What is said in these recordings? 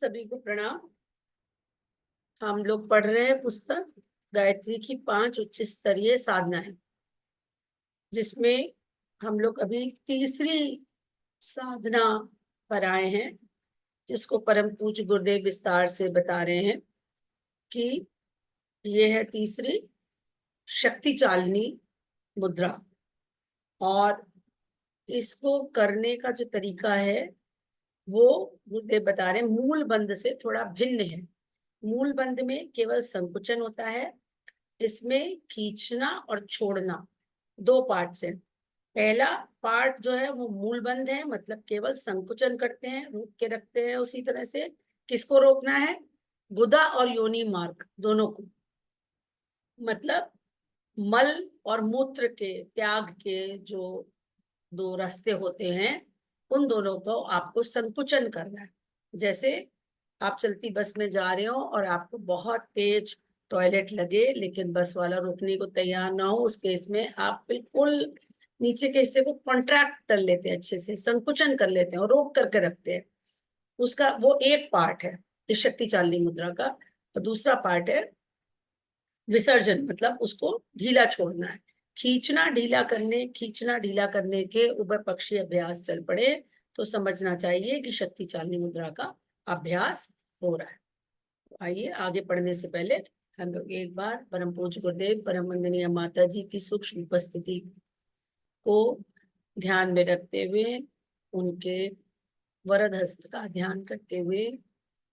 सभी को प्रणाम। हम लोग पढ़ रहे हैं पुस्तक गायत्री की 5 उच्च स्तरीय साधनाएं, जिसमें हम लोग अभी तीसरी साधना पर आए हैं, जिसको परम पूज्य गुरुदेव विस्तार से बता रहे हैं कि ये है तीसरी शक्ति चालिनी मुद्रा। और इसको करने का जो तरीका है वो गुरुदेव बता रहे हैं मूल बंध से थोड़ा भिन्न है। मूल बंध में केवल संकुचन होता है, इसमें खींचना और छोड़ना दो पार्ट से। पहला पार्ट जो है वो मूल बंध है, मतलब केवल संकुचन करते हैं, रोक के रखते हैं। उसी तरह से किसको रोकना है? गुदा और योनि मार्ग दोनों को, मतलब मल और मूत्र के त्याग के जो दो रास्ते होते हैं उन दोनों को आपको संकुचन करना है। जैसे आप चलती बस में जा रहे हो और आपको बहुत तेज टॉयलेट लगे, लेकिन बस वाला रोकने को तैयार ना हो, उस केस में आप बिल्कुल नीचे के हिस्से को कॉन्ट्रैक्ट कर लेते हैं, अच्छे से संकुचन कर लेते हैं और रोक करके रखते हैं। उसका वो एक पार्ट है इस शक्ति चालिनी मुद्रा का। और दूसरा पार्ट है विसर्जन, मतलब उसको ढीला छोड़ना है। खींचना ढीला करने के उभय पक्षीय अभ्यास चल पड़े तो समझना चाहिए कि शक्ति चालिनी मुद्रा का अभ्यास हो रहा है। आइए आगे पढ़ने से पहले हम लोग एक बार परम पूज्य गुरुदेव परम वंदनीय माता जी की सूक्ष्म उपस्थिति को ध्यान में रखते हुए, उनके वरद हस्त का ध्यान करते हुए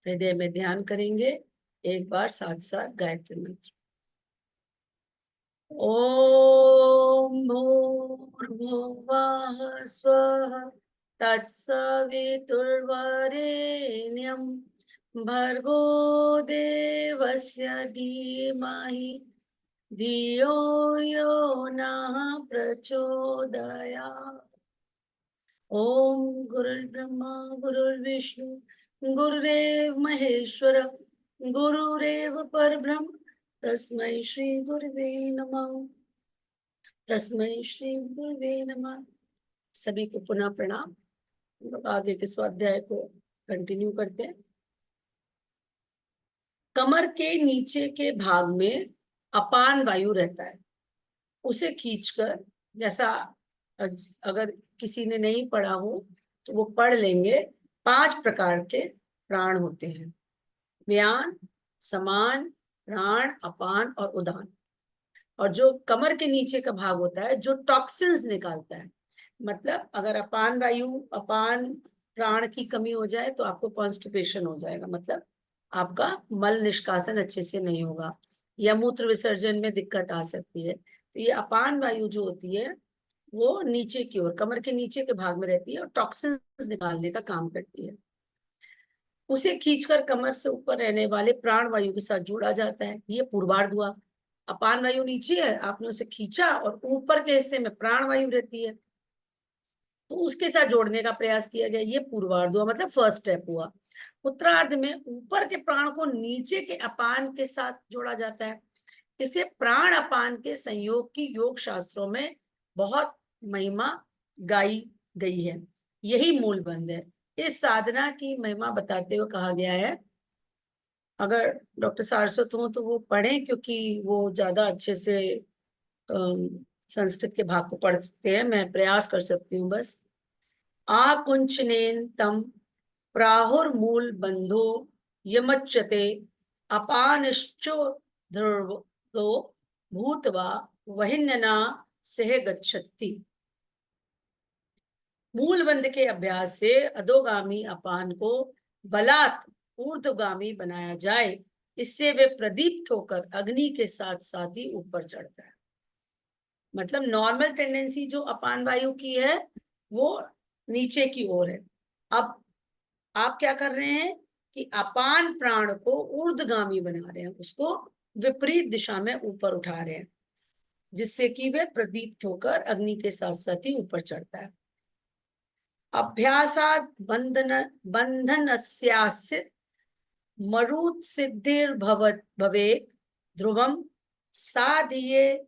हृदय में ध्यान करेंगे। एक बार साथ साथ गायत्री मंत्र। ओम भूर्भुवः स्वः तत्सवितुर्वरेण्यं भर्गो देवस्य धीमहि धियो यो नः प्रचोदयात्। ओम गुरुर्ब्रह्मा गुरुर्विष्णु गुरुरेव महेश्वर गुरुरेव परब्रह्म तस्मै श्री गुरुवे नमः। तस्मै श्री गुरुवे नमः। सभी को पुनः प्रणाम। हम लोग आगे के स्वाध्याय को कंटिन्यू करते हैं। कमर के नीचे के भाग में अपान वायु रहता है, उसे खींचकर, जैसा अगर किसी ने नहीं पढ़ा हो तो वो पढ़ लेंगे। 5 प्रकार के प्राण होते हैं: व्यान, समान, प्राण, अपान और उदान। और जो कमर के नीचे का भाग होता है जो टॉक्सिन्स निकालता है, मतलब अगर अपान वायु, अपान प्राण की कमी हो जाए तो आपको कॉन्स्टिपेशन हो जाएगा, मतलब आपका मल निष्कासन अच्छे से नहीं होगा या मूत्र विसर्जन में दिक्कत आ सकती है। तो ये अपान वायु जो होती है वो नीचे की ओर कमर के नीचे के भाग में रहती है और टॉक्सिन्स निकालने का काम करती है। उसे खींचकर कमर से ऊपर रहने वाले प्राण वायु के साथ जोड़ा जाता है। ये पूर्वार्ध हुआ। अपान वायु नीचे है, आपने उसे खींचा और ऊपर के हिस्से में प्राण वायु रहती है तो उसके साथ जोड़ने का प्रयास किया गया। ये पूर्वार्ध हुआ, मतलब फर्स्ट स्टेप हुआ। उत्तरार्ध में ऊपर के प्राण को नीचे के अपान के साथ जोड़ा जाता है। इसे प्राण अपान के संयोग की योग शास्त्रों में बहुत महिमा गाई गई है। यही मूल बंध है। इस साधना की महिमा बताते हुए कहा गया है, अगर डॉक्टर सारस्वत हो तो वो पढ़ें, क्योंकि वो ज्यादा अच्छे से संस्कृत के भाग को पढ़ते हैं। मैं प्रयास कर सकती हूँ बस। आकुंचनेन तम प्राहुर्मूल बंधो यमच्यते अपानिश्चो ध्रुवो भूतवा वहिन्यना सह गच्छति। मूल बंध के अभ्यास से अधोगामी अपान को बलात् ऊर्ध्वगामी बनाया जाए, इससे वे प्रदीप्त होकर अग्नि के साथ साथ ही ऊपर चढ़ता है। मतलब नॉर्मल टेंडेंसी जो अपान वायु की है वो नीचे की ओर है। अब आप क्या कर रहे हैं कि अपान प्राण को ऊर्ध्वगामी बना रहे हैं, उसको विपरीत दिशा में ऊपर उठा रहे हैं, जिससे कि वह प्रदीप्त होकर अग्नि के साथ साथ ही ऊपर चढ़ता है। अभ्यासात बंधनस्यास्य मरुत् सिद्धिर्भवत् भवेत् ध्रुवम साधिये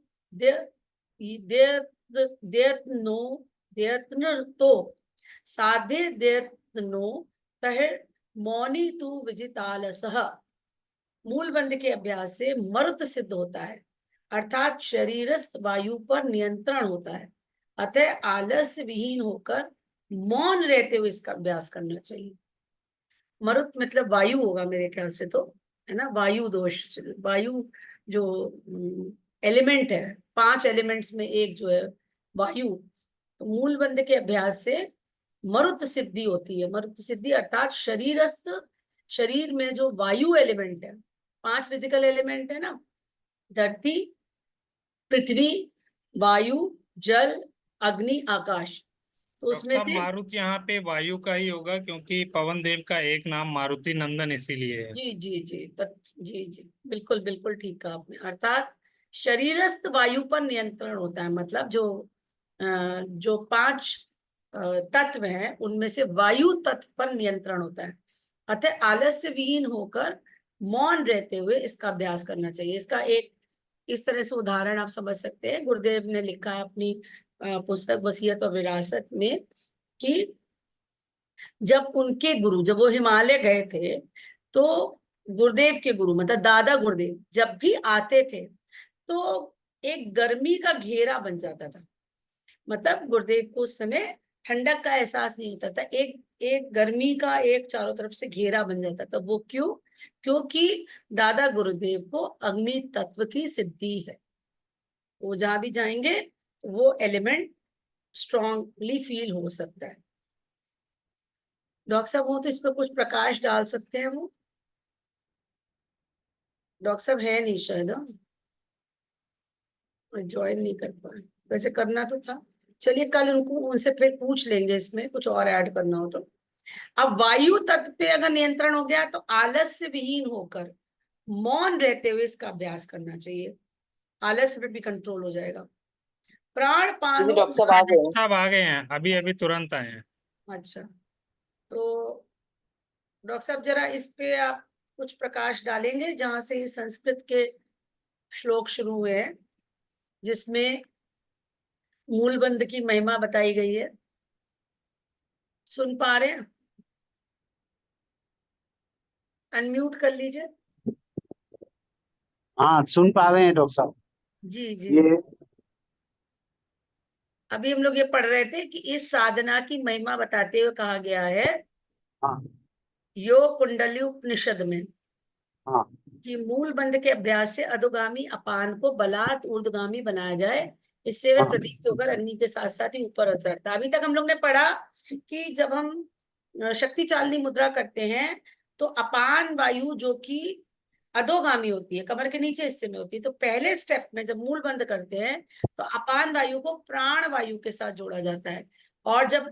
देयत्नो देयत्नो साधे देयत्नो तह मौनी तु विजितालसः, मूल बंध के अभ्यास से मरुत सिद्ध होता है, अर्थात शरीरस्थ वायु पर नियंत्रण होता है। अतः आलस्य विहीन होकर मौन रहते हुए इसका अभ्यास करना चाहिए। मरुत मतलब वायु होगा मेरे ख्याल से, तो है ना, वायु दोष। वायु जो एलिमेंट है, 5 एलिमेंट्स में एक जो है वायु, तो मूल बंध के अभ्यास से मरुत सिद्धि होती है। मरुत सिद्धि अर्थात शरीरस्थ, शरीर में जो वायु एलिमेंट है, 5 फिजिकल एलिमेंट है ना, धरती, पृथ्वी, वायु, जल, अग्नि, आकाश, तो डॉक्टर उसमें साहब, से मारुति यहाँ पे वायु का ही होगा, क्योंकि पवन देव का एक नाम मारुति नंदन इसीलिए है। जी जी जी जी जी, बिल्कुल बिल्कुल ठीक कहा आपने। अर्थात शरीरस्थ वायु पर नियंत्रण होता है, मतलब जो 5 तत्व हैं उनमें से वायु तत्व पर नियंत्रण होता है। अतः आलस्य विहीन होकर मौन रहते हुए इसका अभ्यास करना चाहिए। इसका एक इस तरह से उदाहरण आप समझ सकते हैं, गुरुदेव ने लिखा है अपनी पुस्तक वसीयत और विरासत में कि जब उनके गुरु, जब वो हिमालय गए थे, तो गुरुदेव के गुरु मतलब दादा गुरुदेव जब भी आते थे तो एक गर्मी का घेरा बन जाता था। मतलब गुरुदेव को उस समय ठंडक का एहसास नहीं होता था, एक एक गर्मी का एक चारों तरफ से घेरा बन जाता था। वो क्यों? क्योंकि दादा गुरुदेव को अग्नि तत्व की सिद्धि है। वो जहां भी जाएंगे वो एलिमेंट स्ट्रांगली फील हो सकता है। डॉक्टर साहब वो तो इस पर कुछ प्रकाश डाल सकते हैं वो? डॉक्टर साहब है नहीं शायद, ज्वाइन नहीं कर पाए। वैसे करना तो था। चलिए कल उनको उनसे फिर पूछ लेंगे इसमें कुछ और ऐड करना हो तो। अब वायु तत्व पे अगर नियंत्रण हो गया तो आलस्य विहीन होकर मौन रहते हुए इसका अभ्यास करना चाहिए। आलस्य पे भी कंट्रोल हो जाएगा। प्राण जी जी, पानो। डॉक्टर साहब आ गए डॉक्टर हैं। साहब आ गए हैं, अभी अभी तुरंत आए हैं। अच्छा, तो डॉक्टर साहब जरा इस पे आप कुछ प्रकाश डालेंगे जहां से ये संस्कृत के श्लोक शुरू हुए हैं, जिसमें मूलबंध की महिमा बताई गई है। सुन पा रहे हैं? अनम्यूट कर लीजिए। हाँ, सुन पा रहे हैं डॉक्टर साहब। जी जी। ये अभी हम लोग ये पढ़ रहे थे कि इस साधना की महिमा बताते हुए कहा गया है हाँ योग कुंडली उपनिषद में हाँ कि मूल बंध के अभ्यास से अधोगामी अपान को बलात् ऊर्ध्वगामी बनाया जाए, इससे वह हाँ प्रदीप्त होकर अग्नि के साथ साथ ही ऊपर चढ़ता है। अभी तक हम लोग ने पढ़ा कि जब हम शक्ति चालनी मुद्रा करते हैं तो अपान वायु जो कि अधोगामी होती है, कमर के नीचे हिस्से में होती है, तो पहले स्टेप में जब मूल बंद करते हैं तो अपान वायु को प्राण वायु के साथ जोड़ा जाता है, और जब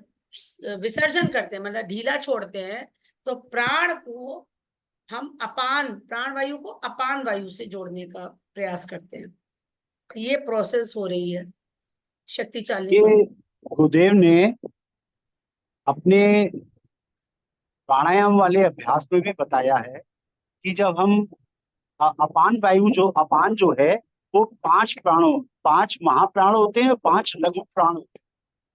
विसर्जन करते हैं मतलब ढीला छोड़ते हैं तो प्राण को हम अपान, प्राण वायु को अपान वायु से जोड़ने का प्रयास करते हैं। ये प्रोसेस हो रही है शक्ति चालनी ये मुद्रा। गुरुदेव ने अपने प्राणायाम वाले अभ्यास में भी बताया है कि जब हम अपान वायु, जो अपान जो है वो 5 महाप्राण होते हैं और 5 लघु प्राण होते हैं।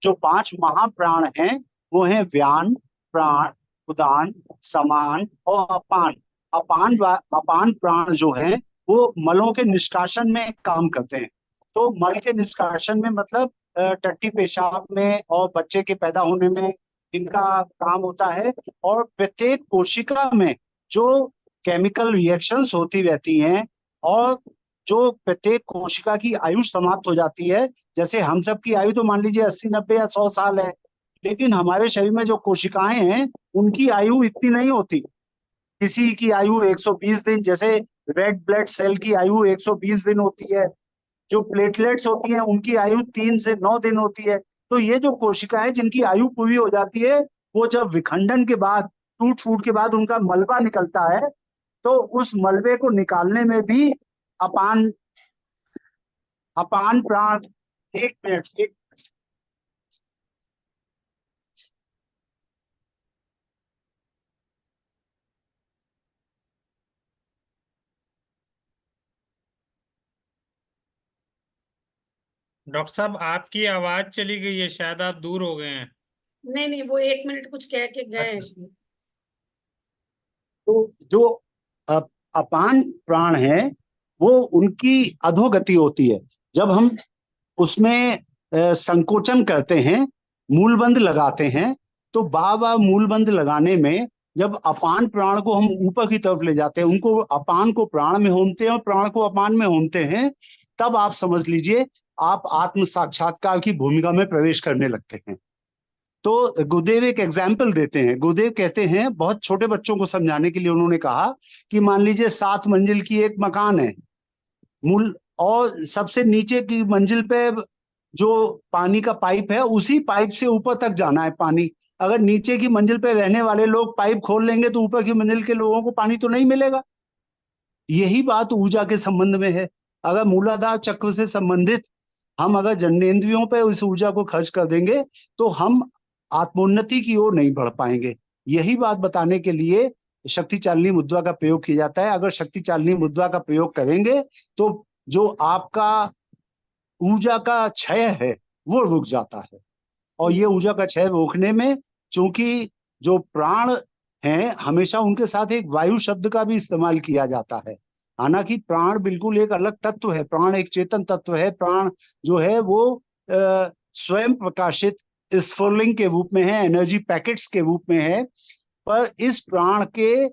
जो 5 महाप्राण हैं वो हैं व्यान, प्राण, उदान, समान और अपान। अपान प्राण जो है वो मलों के निष्कासन में काम करते हैं। तो मल के निष्कासन में मतलब टट्टी पेशाब में और बच्चे के पैदा होने में इनका काम होता है। और प्रत्येक कोशिका में जो केमिकल रिएक्शंस होती रहती हैं, और जो प्रत्येक कोशिका की आयु समाप्त हो जाती है। जैसे हम सब की आयु तो मान लीजिए 80, 90 या 100 साल है, लेकिन हमारे शरीर में जो कोशिकाएं हैं उनकी आयु इतनी नहीं होती। किसी की आयु 120 दिन, जैसे रेड ब्लड सेल की आयु 120 दिन होती है। जो प्लेटलेट्स होती हैं उनकी आयु 3 से 9 दिन होती है। तो ये जो कोशिकाएं जिनकी आयु पूरी हो जाती है, वो जब विखंडन के बाद, टूट फूट के बाद उनका मलबा निकलता है, तो उस मलबे को निकालने में भी अपान अपान प्राण। एक मिनट, एक डॉक्टर साहब, आपकी आवाज चली गई है, शायद आप दूर हो गए हैं। नहीं नहीं, वो 1 मिनट कुछ कह के गए अच्छा। हैं। तो जो अपान प्राण है वो उनकी अधोगति होती है। जब हम उसमें संकोचन करते हैं, मूलबंध लगाते हैं, तो बार मूलबंध लगाने में जब अपान प्राण को हम ऊपर की तरफ ले जाते हैं, उनको अपान को प्राण में होमते हैं और प्राण को अपान में होमते हैं, तब आप समझ लीजिए आप आत्म साक्षात्कार की भूमिका में प्रवेश करने लगते हैं। तो गुरुदेव एक एग्जाम्पल देते हैं। गुरुदेव कहते हैं, बहुत छोटे बच्चों को समझाने के लिए उन्होंने कहा कि मान लीजिए 7 मंजिल की एक मकान है, मूल, और सबसे नीचे की मंजिल पे जो पानी का पाइप है, उसी पाइप से ऊपर तक जाना है पानी। अगर नीचे की मंजिल पे रहने वाले लोग पाइप खोल लेंगे तो ऊपर की मंजिल के लोगों को पानी तो नहीं मिलेगा। यही बात ऊर्जा के संबंध में है। अगर मूलाधार चक्र से संबंधित हम अगर जननेंद्रियों पे उस ऊर्जा को खर्च कर देंगे तो हम आत्मोन्नति की ओर नहीं बढ़ पाएंगे। यही बात बताने के लिए शक्ति चालिनी मुद्रा का प्रयोग किया जाता है। अगर शक्ति चालिनी मुद्रा का प्रयोग करेंगे तो जो आपका ऊर्जा का क्षय है वो रुक जाता है। और ये ऊर्जा का क्षय रोकने में, चूंकि जो प्राण हैं हमेशा उनके साथ एक वायु शब्द का भी इस्तेमाल किया जाता है। हालांकि प्राण बिल्कुल एक अलग तत्व है, प्राण एक चेतन तत्व है। प्राण जो है वो स्वयं प्रकाशित स्फुरलिंग के रूप में है, एनर्जी पैकेट्स के रूप में है। पर इस प्राण के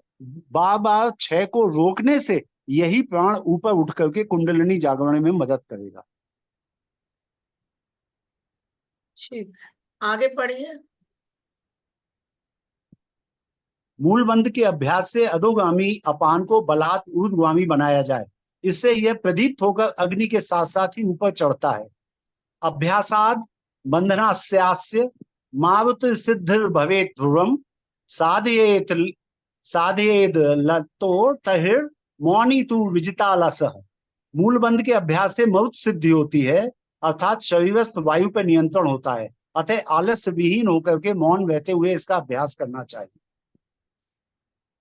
बार बार क्षय को रोकने से यही प्राण ऊपर उठ करके कुंडलिनी जागरण में मदद करेगा। ठीक, आगे पढ़िए। मूलबंध के अभ्यास से अधोगामी अपान को बलात् ऊर्ध्वगामी बनाया जाए। इससे यह प्रदीप्त होकर अग्नि के साथ साथ ही ऊपर चढ़ता है। अभ्यासाद बंधनास्यास्य मारुत सिद्ध भवेत ध्रुवम साधयेत साधयेद लतो तहिर मौनी तु विजितालसः। मूलबंध के अभ्यास से मरुत सिद्धि होती है, अर्थात शरीरस्थ वायु पर नियंत्रण होता है। अतः आलस्य विहीन होकर के मौन रहते हुए इसका अभ्यास करना चाहिए।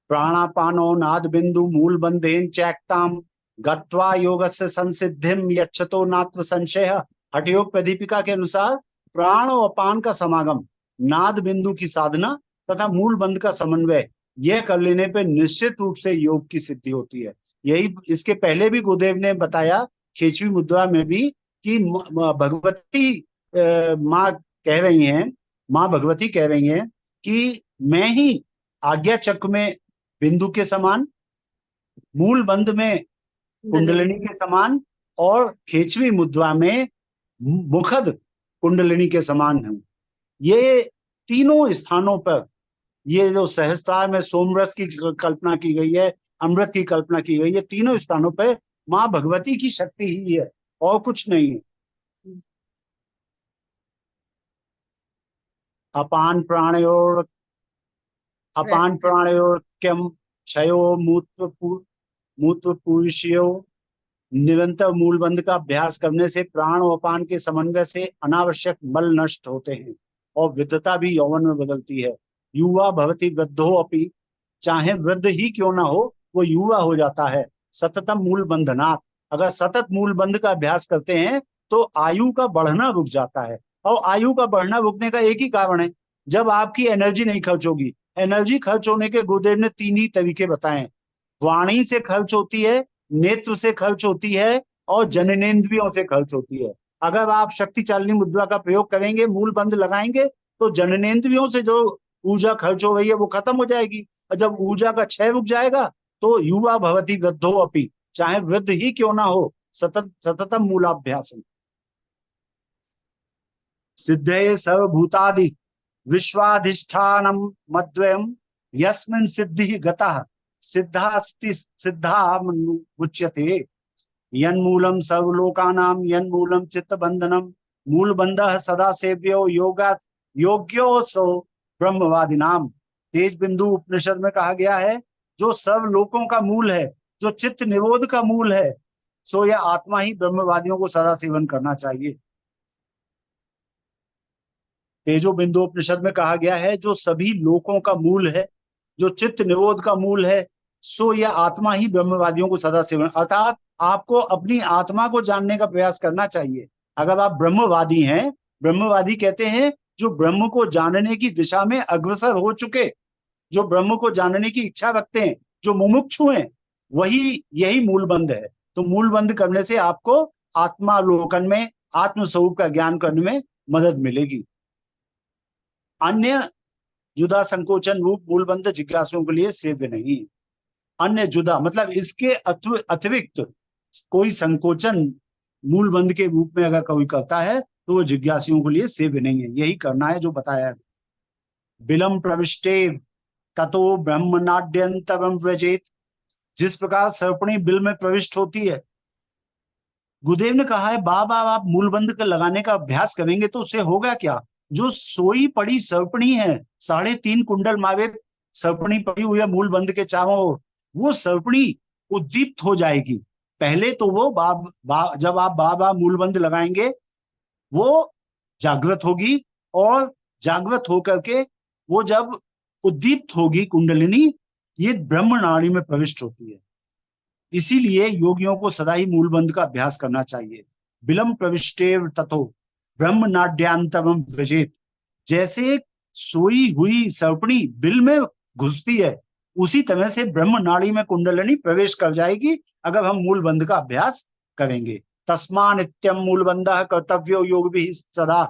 प्राणापानो नाद बिंदु मूल बंधेन चैक्ताम गत्वा योगस्य संसिद्धिम यच्छतो नात्व संशय। हठयोग प्रदीपिका के अनुसार प्राण और अपान का समागम, नाद बिंदु की साधना तथा मूल बंध का समन्वय, यह कर लेने पर निश्चित रूप से योग की सिद्धि होती है। यही इसके पहले भी गुरुदेव ने बताया खेचवी मुद्रा में भी कि भगवती माँ कह रही हैं, माँ भगवती कह रही हैं कि मैं ही आज्ञा चक्र में बिंदु के समान, मूल बंध में कुंडलिनी के समान और खेचवी मुद्रा में मुखद कुंडलिनी के समान हूं। ये तीनों स्थानों पर, ये जो सहस्त्रार में सोमरस की कल्पना की गई है, अमृत की कल्पना की गई है, तीनों स्थानों पर माँ भगवती की शक्ति ही है और कुछ नहीं है। अपान प्राणयोर क्यम क्षयो मूत्र पुरुषयो। निरंतर मूलबंध का अभ्यास करने से प्राण और अपान के समन्वय से अनावश्यक मल नष्ट होते हैं और वृद्धता भी यौवन में बदलती है। युवा भवति वृद्धो अपि, चाहे वृद्ध ही क्यों ना हो वो युवा हो जाता है। सततम मूल बंधनात्, अगर सतत मूल बंध का अभ्यास करते हैं तो आयु का बढ़ना रुक जाता है। और आयु का बढ़ना रुकने का एक ही कारण है, जब आपकी एनर्जी नहीं खर्च होगी। एनर्जी खर्च होने के गुरुदेव ने 3 ही तरीके बताए। वाणी से खर्च होती है, नेत्र से खर्च होती है और जननेंद्रियों से खर्च होती है। अगर आप शक्ति चालिनी मुद्रा का प्रयोग करेंगे, मूल बंध लगाएंगे, तो जननेंद्रियों से जो ऊर्जा खर्च हो रही है वो खत्म हो जाएगी। और जब ऊर्जा का क्षय रुक जाएगा तो युवा भवति वृद्धो अपि, चाहे वृद्ध ही क्यों ना हो, सततम मूलाभ्यास। सिद्धे सर्वभूतादि विश्वाधिष्ठानम मद्वयम यस्मिन् सिद्धि गतः सिद्धास्ति सिद्धामुच्यते। यन्मूलम सर्वलोकानां यन्मूलम चित्तबंधनम मूलबंधः सदा सेव्यो योग्यो सो ब्रह्मवादिनाम। तेज बिंदु उपनिषद में कहा गया है, जो सब लोकों का मूल है, जो चित्त निरोध का मूल है, सो यह आत्मा ही ब्रह्मवादियों को सदा सेवन करना चाहिए। तेजो बिंदु उपनिषद में कहा गया है, जो सभी लोकों का मूल है, जो चित्त निरोध का मूल है, सो यह आत्मा ही ब्रह्मवादियों को सदा सेवन, अर्थात आपको अपनी आत्मा को जानने का प्रयास करना चाहिए। अगर आप ब्रह्मवादी हैं, ब्रह्मवादी कहते हैं जो ब्रह्म को जानने की दिशा में अग्रसर हो चुके, जो ब्रह्म को जानने की इच्छा रखते हैं, जो मुमुक्षु हैं, वही यही मूल बंध है। तो मूल बंध करने से आपको आत्मालोकन में, आत्म स्वरूप का ज्ञान करने में मदद मिलेगी। अन्य जुदा संकोचन रूप मूल बंध जिज्ञासुओं के लिए सेव्य नहीं। अन्य जुदा मतलब इसके अतिरिक्त कोई संकोचन मूल बंध के रूप में अगर कोई करता है तो वो जिज्ञासुओं के लिए सेव्य नहीं है। यही करना है जो बताया। बिलम प्रविष्टे ततो ब्रह्मनाड्यंतरम व्रजेत। जिस प्रकार सर्पणी बिल में प्रविष्ट होती है, गुरुदेव ने कहा है बाबा आप मूल बंध का लगाने का अभ्यास करेंगे तो उससे होगा क्या, जो सोई पड़ी सर्पणी है, 3.5 कुंडल मावे सर्पणी पड़ी हुई है मूल बंध के चारों ओर, वो सर्पणी उद्दीप्त हो जाएगी। पहले तो वो जब आप बाबा मूल बंध लगाएंगे वो जागृत होगी, और जागृत होकर के वो जब उद्दीप्त होगी कुंडलिनी, ये ब्रह्म नाड़ी में प्रविष्ट होती है। इसीलिए योगियों को सदा ही मूल बंध का अभ्यास करना चाहिए। बिलम प्रविष्टेव ततो ब्रह्म नाड्यांतरम व्रजेत। जैसे सोई हुई सर्पणी बिल में घुसती है, उसी तरह से ब्रह्म नाड़ी में कुंडलिनी प्रवेश कर जाएगी अगर हम मूल बंध का अभ्यास करेंगे। तस्मा नित्यम मूल बंध कर्तव्यो योग भी सदा।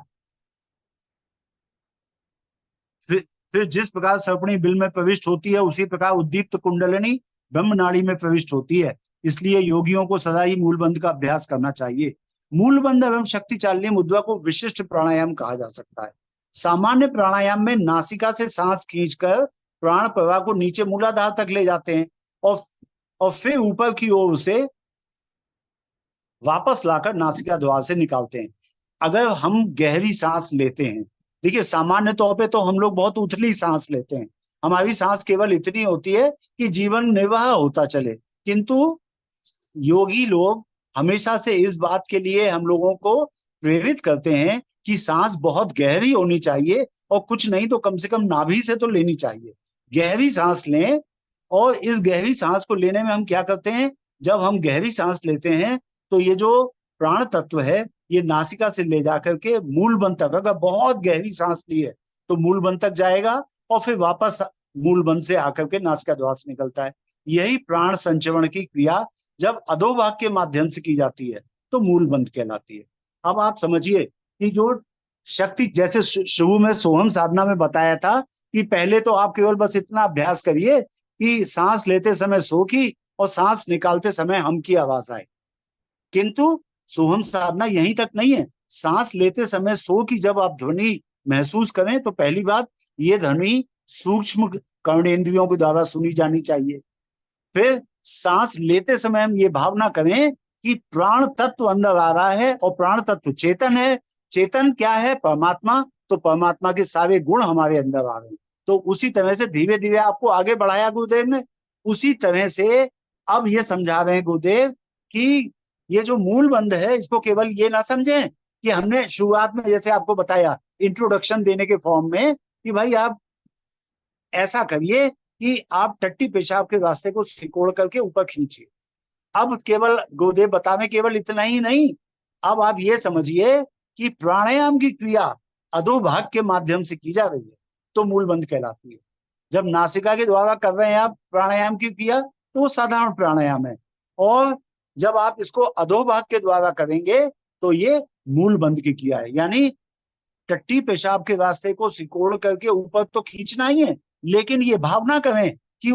फिर जिस प्रकार सर्पणी बिल में प्रविष्ट होती है, उसी प्रकार उद्दीप्त कुंडलिनी ब्रह्म नाड़ी में प्रविष्ट होती है। इसलिए योगियों को सदा ही मूल बंध का अभ्यास करना चाहिए। मूल बंध एवं शक्ति चालनी मुद्रा को विशिष्ट प्राणायाम कहा जा सकता है। सामान्य प्राणायाम में नासिका से सांस खींचकर प्राण प्रवाह को नीचे मूलाधार तक ले जाते हैं और फिर ऊपर की ओर से वापस लाकर नासिका द्वार से निकालते हैं। अगर हम गहरी सांस लेते हैं, देखिए सामान्य तौर पे तो हम लोग बहुत उथली सांस लेते हैं, हमारी सांस केवल इतनी होती है कि जीवन निर्वाह होता चले, किंतु योगी लोग हमेशा से इस बात के लिए हम लोगों को प्रेरित करते हैं कि सांस बहुत गहरी होनी चाहिए, और कुछ नहीं तो कम से कम नाभि से तो लेनी चाहिए। गहरी सांस लें, और इस गहरी सांस को लेने में हम क्या करते हैं, जब हम गहरी सांस लेते हैं तो ये जो प्राण तत्व है ये नासिका से ले जाकर के मूल बंध तक, अगर बहुत गहरी सांस ली है तो मूल बंध तक जाएगा, और फिर वापस मूल बंध से आकर के नासिका द्वार से निकलता है। यही प्राण संचरण की क्रिया जब अधोभाग के माध्यम से की जाती है तो मूल बंध कहलाती है। अब आप समझिए कि जो शक्ति, जैसे शुरू में सोहम साधना में बताया था कि पहले तो आप केवल बस इतना अभ्यास करिए कि सांस लेते समय सो की और सांस निकालते समय हम की आवाज आए, किंतु सोहम साधना यहीं तक नहीं है। सांस लेते समय सो की जब आप ध्वनि महसूस करें तो पहली बात, ये ध्वनि सूक्ष्म कर्णेंद्रियों के द्वारा सुनी जानी चाहिए। फिर सांस लेते समय हम ये भावना करें कि प्राण तत्व अंदर आ रहा है, और प्राण तत्व चेतन है। चेतन क्या है? परमात्मा। तो परमात्मा के सारे गुण हमारे अंदर आ रहे हैं। तो उसी तरह से धीरे धीरे आपको आगे बढ़ाया गुरुदेव ने। उसी तरह से अब ये समझा रहे हैं गुरुदेव कि ये जो मूल बंध है इसको केवल ये ना समझें कि हमने शुरुआत में जैसे आपको बताया इंट्रोडक्शन देने के फॉर्म में कि भाई आप ऐसा करिए कि आप टट्टी पेशाब के रास्ते को सिकोड़ करके ऊपर खींचिए। अब केवल गुरुदेव बतावे केवल इतना ही नहीं, अब आप ये समझिए कि प्राणायाम की क्रिया अधोभाग के माध्यम से की जा रही है तो मूल बंध कहलाती है। जब नासिका के द्वारा कर रहे हैं आप प्राणायाम की क्रिया तो वो साधारण प्राणायाम है, और जब आप इसको अधोभाग के द्वारा करेंगे तो ये मूल बंध की क्रिया है। यानी टट्टी पेशाब के रास्ते को सिकोड़ करके ऊपर तो खींचना ही है, लेकिन ये भावना करें कि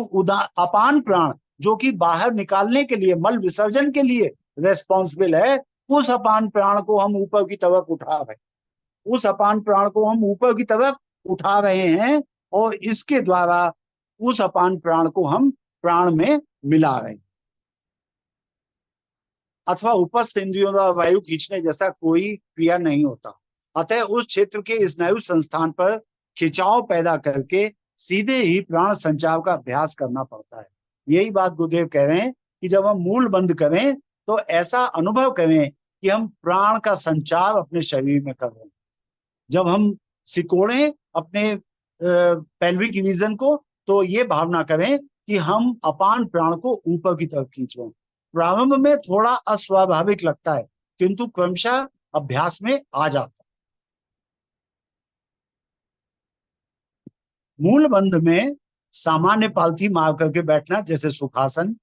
अपान प्राण जो कि बाहर निकालने के लिए, मल विसर्जन के लिए रेस्पॉन्सिबल है, उस अपान प्राण को हम ऊपर की तरफ उठा रहे, उस अपान प्राण को हम ऊपर की तरफ उठा रहे हैं, और इसके द्वारा उस अपान प्राण को हम प्राण में मिला रहे हैं। अथवा उपस्थ इंद्रियों द्वारा वायु खींचने जैसा कोई क्रिया नहीं होता। अतः उस क्षेत्र के स्नायु संस्थान पर खिंचाव पैदा करके सीधे ही प्राण संचार का अभ्यास करना पड़ता है। यही बात गुरुदेव कह रहे हैं कि जब हम मूल बंद करें तो ऐसा अनुभव करें कि हम प्राण का संचार अपने शरीर में कर रहे हैं। जब हम सिकोड़ें अपने पेल्विक रीजन को तो ये भावना करें कि हम अपान प्राण को ऊपर की तरफ खींच रहे हैं। प्रारंभ में थोड़ा अस्वाभाविक लगता है, किंतु क्रमशः अभ्यास में आ जाता है। मूल बंध में सामान्य पालथी मार करके बैठना जैसे सुखासन,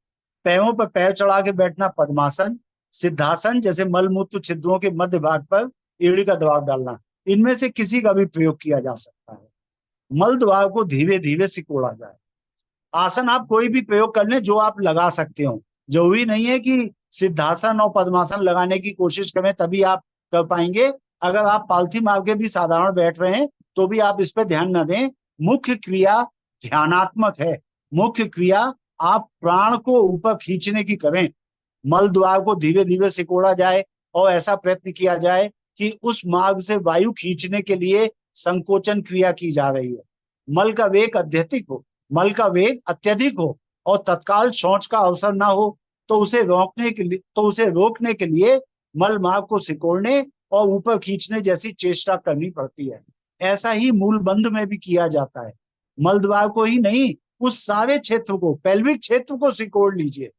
पैरों पर पैर चढ़ा के बैठना पद्मासन, सिद्धासन जैसे मलमूत्र छिद्रों के मध्य भाग पर एड़ी का दबाव डालना, इनमें से किसी का भी प्रयोग किया जा सकता है। मल द्वार को धीरे धीरे सिकोड़ा जाए। आसन आप कोई भी प्रयोग कर लें जो आप लगा सकते हो, जरूरी नहीं है कि सिद्धासन और पद्मासन लगाने की कोशिश करें तभी आप कर पाएंगे। अगर आप पालथी मार के भी साधारण बैठ रहे हैं तो भी आप इस पर ध्यान न दें। मुख्य क्रिया ध्यानात्मक है, मुख्य क्रिया आप प्राण को ऊपर खींचने की करें। मल द्वार को धीरे धीरे सिकोड़ा जाए और ऐसा प्रयत्न किया जाए कि उस मार्ग से वायु खींचने के लिए संकोचन क्रिया की जा रही है। मल का वेग अत्यधिक हो, मल का वेग अत्यधिक हो और तत्काल शौच का अवसर ना हो तो उसे रोकने के लिए मल मार्ग को सिकोड़ने और ऊपर खींचने जैसी चेष्टा करनी पड़ती है। ऐसा ही मूल बंध में भी किया जाता है। मल द्वार को ही नहीं, उस सारे क्षेत्र को, पेल्विक क्षेत्र को सिकोड़ लीजिए,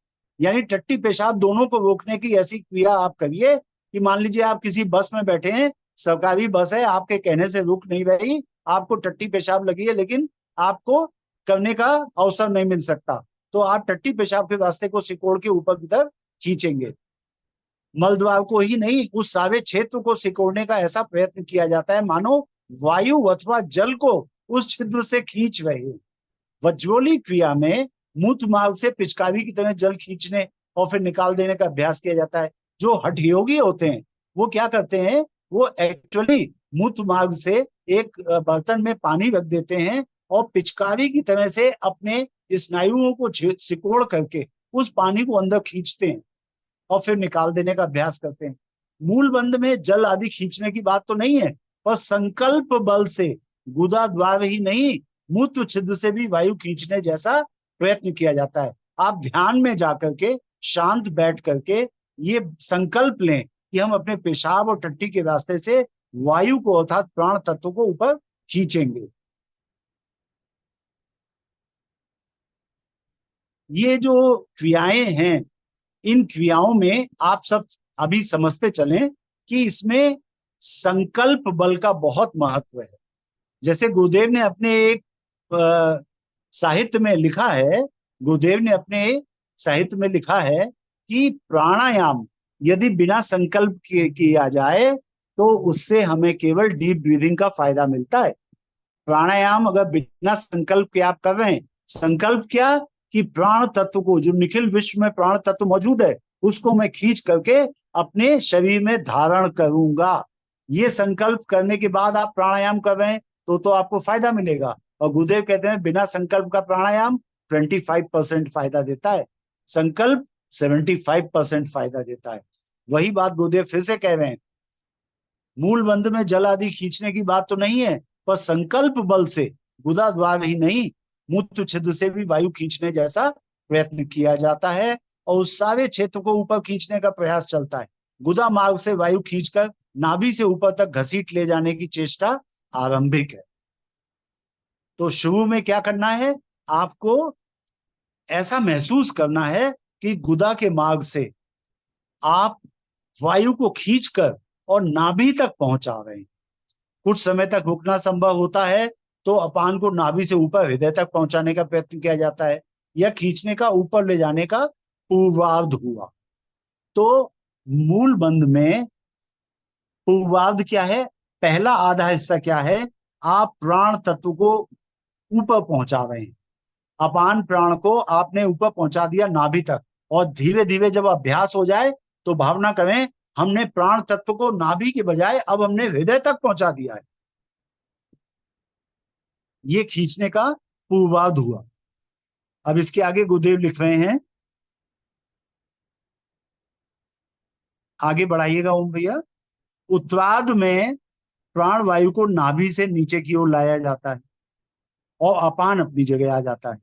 यानी टट्टी पेशाब दोनों को रोकने की ऐसी क्रिया आप करिए कि मान लीजिए आप किसी बस में बैठे हैं, सरकारी बस है, आपके कहने से रुक नहीं रही, आपको टट्टी पेशाब लगी है लेकिन आपको करने का अवसर नहीं मिल सकता, तो आप टट्टी पेशाब के रास्ते को सिकोड़ के ऊपर की तरफ खींचेंगे। मल द्वार को ही नहीं, उस सारे क्षेत्र को सिकोड़ने का ऐसा प्रयत्न किया जाता है मानो वायु अथवा जल को उस छिद्र से खींच रहे हो। वज्रोली क्रिया में मूत्र मार्ग से पिचकारी की तरह जल खींचने और फिर निकाल देने का अभ्यास किया जाता है। जो हठयोगी होते हैं वो क्या करते हैं, वो एक्चुअली मूत्र मार्ग से एक बर्तन में पानी रख देते हैं और पिचकारी की तरह से अपने स्नायुओं को सिकोड़ करके उस पानी को अंदर खींचते हैं और फिर निकाल देने का अभ्यास करते हैं। मूल बंध में जल आदि खींचने की बात तो नहीं है, पर संकल्प बल से गुदा द्वार ही नहीं, मूत्र छिद्र से भी वायु खींचने जैसा प्रयत्न किया जाता है। आप ध्यान में जाकर के शांत बैठ करके ये संकल्प लें कि हम अपने पेशाब और टट्टी के रास्ते से वायु को अर्थात प्राण तत्व को ऊपर खींचेंगे। ये जो क्रियाएं हैं, इन क्रियाओं में आप सब अभी समझते चलें कि इसमें संकल्प बल का बहुत महत्व है। जैसे गुरुदेव ने अपने एक साहित्य में लिखा है, गुरुदेव ने अपने साहित्य में लिखा है कि प्राणायाम यदि बिना संकल्प किया जाए तो उससे हमें केवल डीप ब्रीदिंग का फायदा मिलता है। प्राणायाम अगर बिना संकल्प के आप कर रहे हैं, संकल्प क्या कि प्राण तत्व को, जो निखिल विश्व में प्राण तत्व मौजूद है, उसको मैं खींच करके अपने शरीर में धारण करूंगा। ये संकल्प करने के बाद आप प्राणायाम कर रहे हैं तो आपको फायदा मिलेगा। और गुरुदेव कहते हैं बिना संकल्प का प्राणायाम 25% फायदा देता है, संकल्प 75% फायदा देता है। वही बात गुरुदेव फिर से कह रहे हैं, मूल बंध में जल आदि खींचने की बात तो नहीं है, पर संकल्प बल से गुदा द्वार ही नहीं, मूत्र छिद्र से भी वायु खींचने जैसा प्रयत्न किया जाता है और उस सारे क्षेत्र को ऊपर खींचने का प्रयास चलता है। गुदा मार्ग से वायु खींचकर नाभि से ऊपर तक घसीट ले जाने की चेष्टा आरंभिक है। तो शुरू में क्या करना है, आपको ऐसा महसूस करना है कि गुदा के मार्ग से आप वायु को खींचकर और नाभि तक पहुंचा रहे हैं। कुछ समय तक रुकना संभव होता है तो अपान को नाभि से ऊपर हृदय तक पहुंचाने का प्रयत्न किया जाता है, या खींचने का ऊपर ले जाने का पूर्वार्ध हुआ। तो मूल बंध में पूर्वार्ध क्या है, पहला आधा हिस्सा क्या है, आप प्राण तत्व को ऊपर पहुंचा रहे हैं। अपान प्राण को आपने ऊपर पहुंचा दिया नाभि तक, और धीरे धीरे जब अभ्यास हो जाए तो भावना करें हमने प्राण तत्व को नाभि के बजाय अब हमने हृदय तक पहुंचा दिया है। ये खींचने का पूर्वार्ध हुआ। अब इसके आगे गुरुदेव लिख रहे हैं, आगे बढ़ाइएगा ओम भैया। उत्तरार्ध में प्राण वायु को नाभि से नीचे की ओर लाया जाता है और अपान अपनी जगह आ जाता है।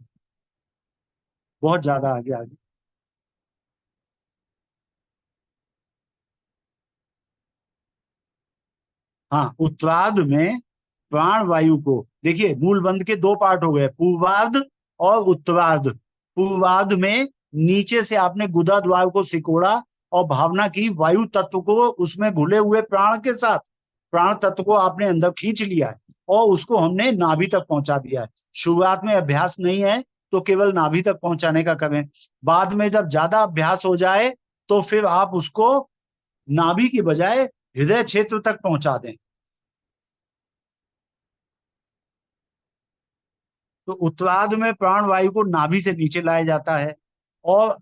बहुत ज्यादा आगे आगे हाँ, उत्तरार्ध में प्राण वायु को, देखिए मूल बंध के दो पार्ट हो गए, पूर्वार्ध और उत्तरार्ध। पूर्वार्ध में नीचे से आपने गुदा द्वार को सिकोड़ा और भावना की वायु तत्व को उसमें घुले हुए प्राण के साथ प्राण तत्व को आपने अंदर खींच लिया है, और उसको हमने नाभि तक पहुंचा दिया है। शुरुआत में अभ्यास नहीं है तो केवल नाभि तक पहुंचाने का करें, बाद में जब ज्यादा अभ्यास हो जाए तो फिर आप उसको नाभि की बजाय हृदय क्षेत्र तक पहुंचा दें। तो उत्तरार्ध में प्राण वायु को नाभि से नीचे लाया जाता है और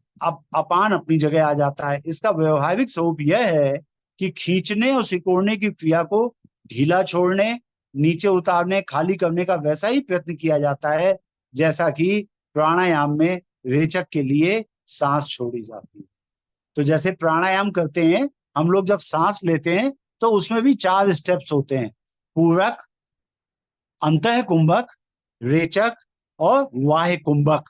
अपान अपनी जगह आ जाता है। इसका व्यवहारिक स्वरूप यह है कि खींचने और सिकोड़ने की क्रिया को ढीला छोड़ने, नीचे उतारने, खाली करने का वैसा ही प्रयत्न किया जाता है जैसा कि प्राणायाम में रेचक के लिए सांस छोड़ी जाती है। तो जैसे प्राणायाम करते हैं हम लोग, जब सांस लेते हैं तो उसमें भी 4 स्टेप्स होते हैं, पूरक, अंतः कुंभक, रेचक और बाह्य कुंभक।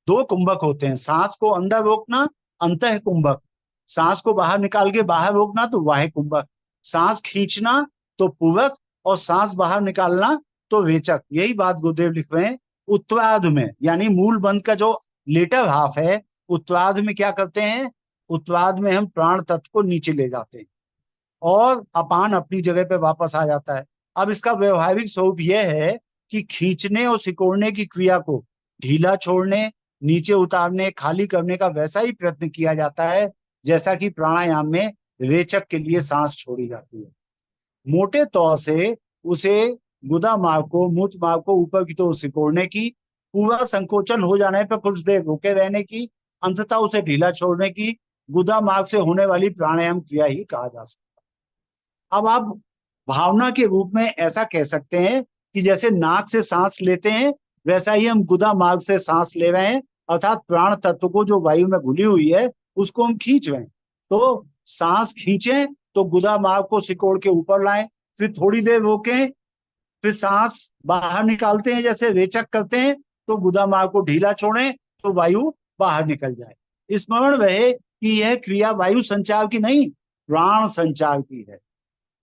2 कुंभक होते हैं, सांस को अंदर रोकना अंतः कुंभक, सांस को बाहर निकाल के बाहर रोकना तो बाह्य कुंभक, सांस खींचना तो पूरक और सांस बाहर निकालना तो रेचक। यही बात गुरुदेव लिख रहे हैं। उत्तरार्ध में यानी मूल बंध का जो लेटर हाफ है, उत्तरार्ध में क्या करते हैं, उत्तरार्ध में हम प्राण तत्व को नीचे ले जाते हैं और अपान अपनी जगह पे वापस आ जाता है। अब इसका व्यवहारिक स्वरूप यह है कि खींचने और सिकोड़ने की क्रिया को ढीला छोड़ने, नीचे उतारने, खाली करने का वैसा ही प्रयत्न किया जाता है जैसा कि प्राणायाम में रेचक के लिए सांस छोड़ी जाती है। मोटे तौर से उसे गुदा मार्ग को, मूत्र मार्ग को ऊपर की तरफ सिकोड़ने की, पूरा संकोचन हो जाने पर कुछ देर रुके रहने की, अंततः उसे ढीला छोड़ने की गुदा मार्ग से होने वाली प्राणायाम क्रिया ही कहा जा सकता है। अब आप भावना के रूप में ऐसा कह सकते हैं कि जैसे नाक से सांस लेते हैं वैसा ही हम गुदा मार्ग से सांस ले रहे हैं, अर्थात प्राण तत्व को जो वायु में घुली हुई है उसको हम खींच रहे हैं। तो सांस खींचें तो गुदा मार्ग को सिकोड़ के ऊपर लाएं, फिर थोड़ी देर रोकें, फिर सांस बाहर निकालते हैं जैसे रेचक करते हैं, तो गुदा मार्ग को ढीला छोड़ें तो वायु बाहर निकल जाए। स्मरण रहे कि यह क्रिया वायु संचार की नहीं, प्राण संचार की है।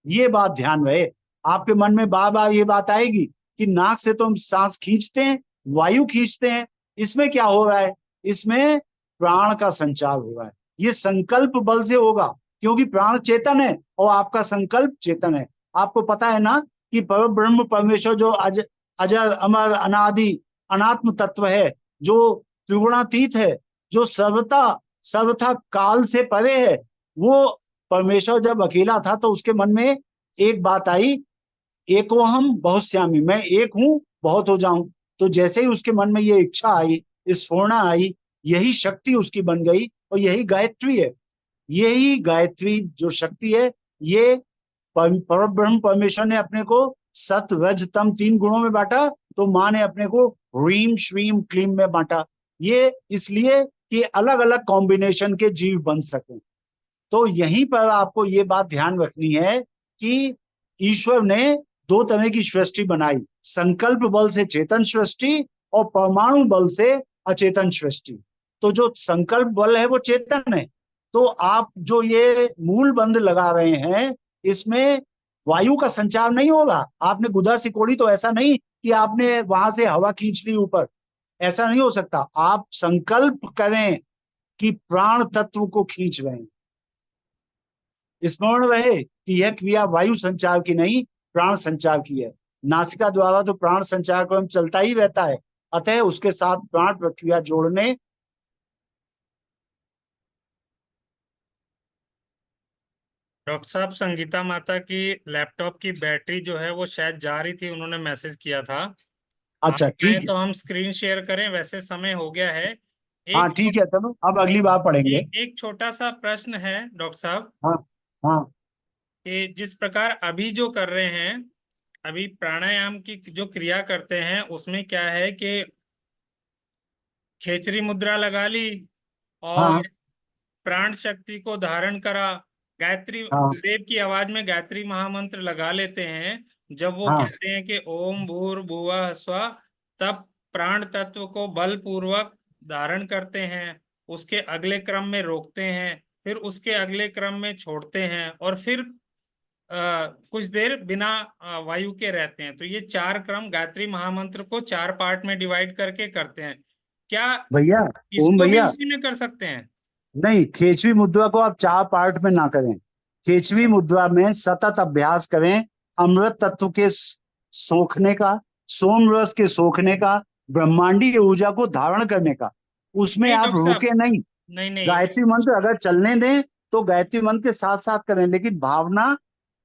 ये बात ध्यान रहे। आपके मन में बार बार ये बात आएगी कि नाक से तो हम सांस खींचते हैं, वायु खींचते हैं, इसमें क्या हो रहा है, इसमें प्राण का संचार हो रहा है। ये संकल्प बल से होगा क्योंकि प्राण चेतन है और आपका संकल्प चेतन है। आपको पता है ना कि पर ब्रह्म परमेश्वर जो अजर अमर अनादि अनात्म तत्व है, जो त्रिगुणातीत है, जो सर्वथा काल से परे है, वो परमेश्वर जब अकेला था तो उसके मन में एक बात आई, एको हम बहुत श्यामी, मैं एक हूं बहुत हो जाऊं। तो जैसे ही उसके मन में ये इच्छा आई, स्फुरणा आई, यही शक्ति उसकी बन गई और यही गायत्री है। यही गायत्री जो शक्ति है, ये पर ब्रह्म परमेश्वर ने अपने को सत रज तम 3 गुणों में बांटा, तो माँ ने अपने को ह्रीम श्रीम क्लीम में बांटा। ये इसलिए कि अलग अलग कॉम्बिनेशन के जीव बन सके। तो यहीं पर आपको ये बात ध्यान रखनी है कि ईश्वर ने 2 तरह की सृष्टि बनाई, संकल्प बल से चेतन सृष्टि और परमाणु बल से अचेतन सृष्टि। तो जो संकल्प बल है वो चेतन है। तो आप जो ये मूल बंध लगा रहे हैं, इसमें वायु का संचार नहीं होगा। आपने गुदा सिकोड़ी तो ऐसा नहीं कि आपने वहां से हवा खींच ली ऊपर, ऐसा नहीं हो सकता। आप संकल्प करें कि प्राण तत्व को खींच रहे हैं। स्मरण रहे कि यह क्रिया वायु संचार की नहीं, प्राण संचार की है। नासिका द्वारा तो प्राण संचार क्रम चलता ही रहता है, अतः उसके साथ प्राण प्रक्रिया जोड़ने। डॉक्टर साहब, संगीता माता की लैपटॉप की बैटरी जो है वो शायद जा रही थी, उन्होंने मैसेज किया था। आप अच्छा चाहें ठीक है, तो हम स्क्रीन शेयर करें, वैसे समय हो गया है। हाँ ठीक है, चलो अब अगली बार पढ़ेंगे। एक छोटा सा प्रश्न है डॉक्टर साहब, हाँ हाँ कि जिस प्रकार अभी जो कर रहे हैं, अभी प्राणायाम की जो क्रिया करते हैं उसमें क्या है कि खेचरी मुद्रा लगा ली हाँ और प्राण शक्ति को धारण करा, गायत्री हाँ देव की आवाज में गायत्री महामंत्र लगा लेते हैं। जब वो हाँ कहते हैं कि ओम भूर्भुवः स्वः, तब प्राण तत्व को बलपूर्वक धारण करते हैं, उसके अगले क्रम में रोकते हैं, फिर उसके अगले क्रम में छोड़ते हैं और फिर कुछ देर बिना वायु के रहते हैं। तो ये 4 क्रम गायत्री महामंत्र को 4 पार्ट में डिवाइड करके करते हैं। क्या भैया, ओम इसको भी भैया, उसी में कर सकते हैं? नहीं, खेचवी मुद्रा को आप 4 पार्ट में ना करें। खेचवी मुद्रा में सतत अभ्यास करें, अमृत तत्व के सोखने का, सोम रस के सोखने का, ब्रह्मांडीय ऊर्जा को धारण करने का। उसमें नहीं आप डॉक्टर साहब, रुके नहीं। नहीं गायत्री मंत्र अगर चलने दें तो गायत्री मंत्र के साथ साथ करें, लेकिन भावना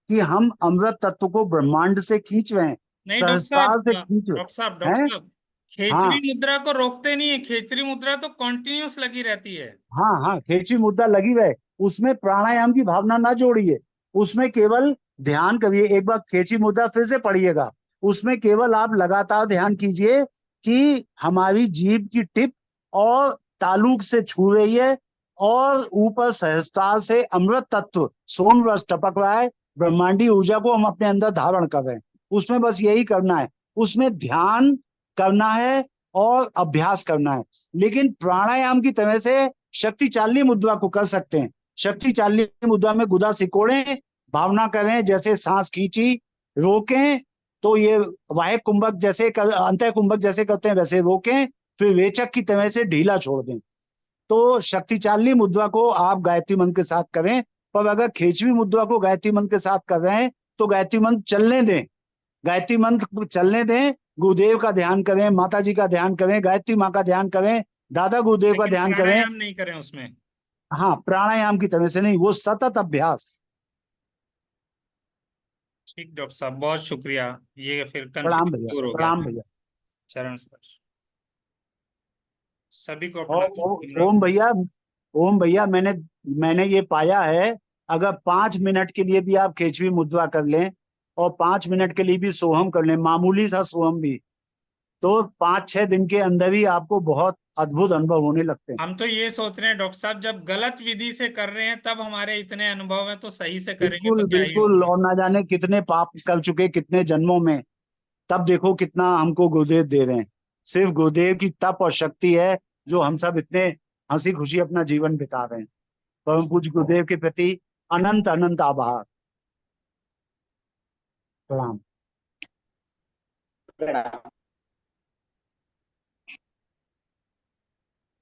कि हम अमृत तत्व को ब्रह्मांड से खींच रहे हैं, नहीं सहजता से खींच रहे डॉक्टर हैं। साहब, खेचरी हाँ मुद्रा को रोकते नहीं है, खेचरी मुद्रा तो कॉन्टिन्यूस लगी रहती है। हाँ हाँ, खेची मुद्रा लगी रहे, उसमें प्राणायाम की भावना ना जोड़िए, उसमें केवल ध्यान करिए। एक बार खेची मुद्रा फिर से पढ़िएगा, उसमें केवल आप लगातार ध्यान कीजिए कि हमारी जीभ की टिप और तालुक से छू रही है, और ऊपर सहजता से अमृत तत्व सोम रस टपक रहा है, ब्रह्मांडी ऊर्जा को हम अपने अंदर धारण कर रहे हैं। उसमें बस यही करना है, उसमें ध्यान करना है और अभ्यास करना है। लेकिन प्राणायाम की तरह से शक्ति चालनी मुद्रा को कर सकते हैं। शक्ति चालनी मुद्रा में गुदा सिकोड़ें, भावना करें जैसे सांस खींची, रोकें तो ये वाहे कुंभक जैसे अंतः कुंभक जैसे करते हैं वैसे रोकें, फिर रेचक की तरह से ढीला छोड़ दें। तो शक्ति चालनी मुद्रा को आप गायत्री मंत्र के साथ करें, पर अगर खेचवी मुद्रा को गायत्री मंत्र के साथ कर रहे हैं तो गायत्री मंत्र चलने दें, गायत्री मंत्र चलने दें। गुरुदेव का ध्यान करें, माता जी का ध्यान करें, गायत्री माँ का ध्यान करें, दादा गुरुदेव का लेकिन ध्यान करें। प्राणायाम नहीं करें उसमें। हाँ, प्राणायाम की तरह से नहीं, वो सतत अभ्यास। ठीक डॉक्टर साहब, बहुत शुक्रिया, ये फिर प्रणाम कंफ्यूजन भैया, दूर हो गया। प्रणाम भैया। चरण स्पर्श। सभी को और अपना ओम भैया, ओम भैया, मैंने मैंने ये पाया है, अगर 5 मिनट के लिए भी आप खेचवी मुद्रा कर लें और 5 मिनट के लिए भी सोहम कर लें, मामूली सा सोहम भी, तो 5-6 दिन के अंदर ही आपको बहुत अद्भुत अनुभव होने लगते हैं। हम तो ये सोच रहे हैं डॉक्टर साहब, जब गलत विधि से कर रहे हैं तब हमारे इतने अनुभव है, तो सही से करेंगे बिल्कुल तो क्या ही बिल्कुल, होगा। और ना जाने कितने पाप कर चुके कितने जन्मों में, तब देखो कितना हमको गुरुदेव दे रहे हैं। सिर्फ गुरुदेव की तप और शक्ति है जो हम सब इतने हंसी खुशी अपना जीवन बिता रहे हैं। परम पूज्य गुरुदेव के प्रति अनंत अनंत आभार। प्रणाम।